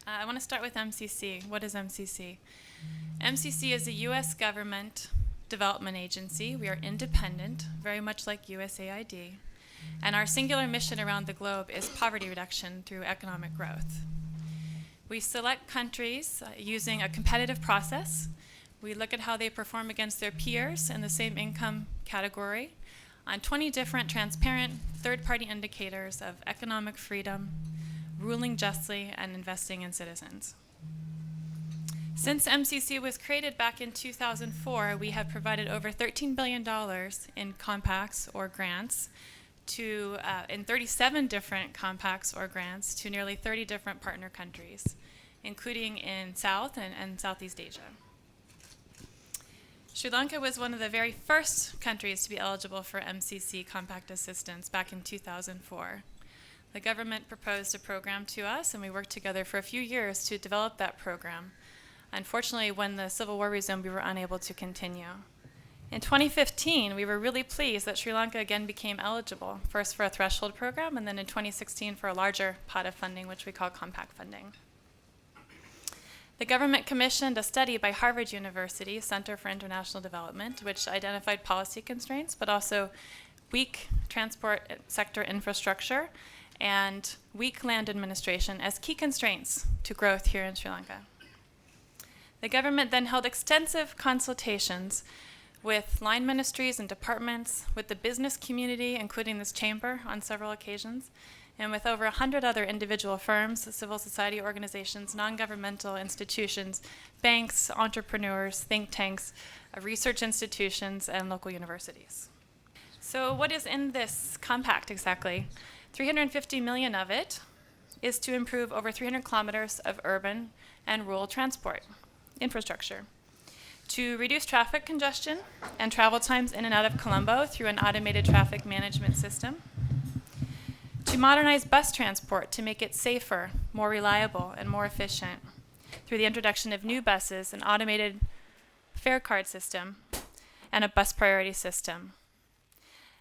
I want to start with MCC. What is MCC? MCC is a U.S. government development agency. We are independent, very much like USAID. And our singular mission around the globe is poverty reduction through economic growth. We select countries using a competitive process. We look at how they perform against their peers in the same income category on 20 different transparent third-party indicators of economic freedom, ruling justly, and investing in citizens. Since MCC was created back in 2004, we have provided over $13 billion in compacts or grants to, in 37 different compacts or grants to nearly 30 different partner countries, including in South and Southeast Asia. Sri Lanka was one of the very first countries to be eligible for MCC compact assistance back in 2004. The government proposed a program to us, and we worked together for a few years to develop that program. Unfortunately, when the civil war resumed, we were unable to continue. In 2015, we were really pleased that Sri Lanka again became eligible, first for a threshold program, and then in 2016 for a larger pot of funding, which we call compact funding. The government commissioned a study by Harvard University Center for International Development, which identified policy constraints, but also weak transport sector infrastructure and weak land administration as key constraints to growth here in Sri Lanka. The government then held extensive consultations with line ministries and departments, with the business community, including this chamber on several occasions, and with over 100 other individual firms, civil society organizations, non-governmental institutions, banks, entrepreneurs, think tanks, research institutions, and local universities. So what is in this compact exactly? 350 million of it is to improve over 300 kilometers of urban and rural transport infrastructure, to reduce traffic congestion and travel times in and out of Colombo through an automated traffic management system, to modernize bus transport to make it safer, more reliable, and more efficient through the introduction of new buses, an automated fare card system, and a bus priority system.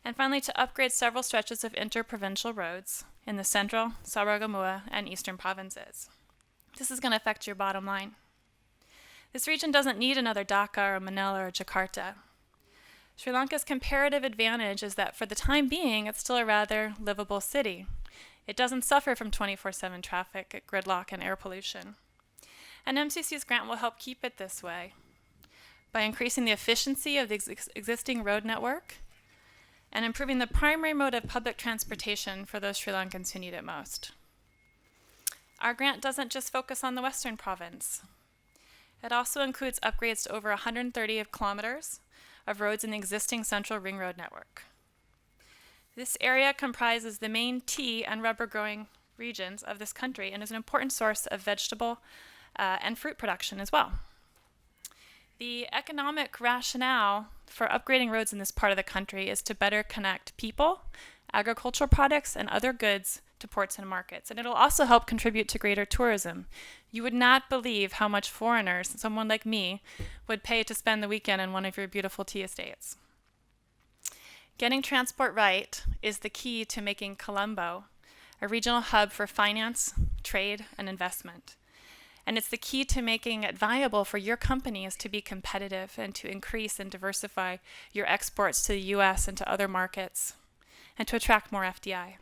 And finally, to upgrade several stretches of interprovincial roads in the central, Sabaragamuwa, and eastern provinces. This is going to affect your bottom line. This region doesn't need another Dhaka or Manila or Jakarta. Sri Lanka's comparative advantage is that for the time being, it's still a rather livable city. It doesn't suffer from 24/7 traffic, gridlock, and air pollution. And MCC's grant will help keep it this way by increasing the efficiency of the existing road network and improving the primary mode of public transportation for those Sri Lankans who need it most. Our grant doesn't just focus on the western province. It also includes upgrades to over 130 kilometers of roads in the existing central ring road network. This area comprises the main tea and rubber growing regions of this country and is an important source of vegetable and fruit production as well. The economic rationale for upgrading roads in this part of the country is to better connect people, agricultural products, and other goods to ports and markets. And it'll also help contribute to greater tourism. You would not believe how much foreigners, someone like me, would pay to spend the weekend in one of your beautiful tea estates. Getting transport right is the key to making Colombo a regional hub for finance, trade, and investment. And it's the key to making it viable for your companies to be competitive and to increase and diversify your exports to the US and to other markets and to attract more FDI.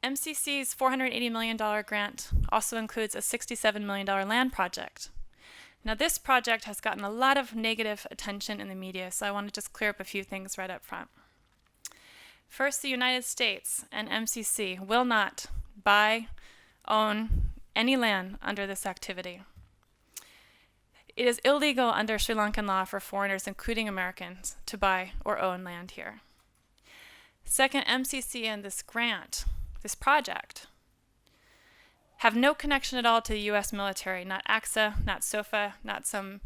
MCC's $480 million grant also includes a $67 million land project. Now, this project has gotten a lot of negative attention in the media, so I want to just clear up a few things right up front. First, the United States and MCC will not buy, own any land under this activity. It is illegal under Sri Lankan law for foreigners, including Americans, to buy or own land here. Second, MCC and this grant, this project, have no connection at all to the U.S. military, not AXA, not SOFA, not some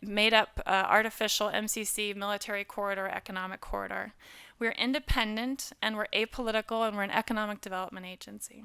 made-up artificial MCC military corridor, economic corridor. We're independent, and we're apolitical, and we're an economic development agency.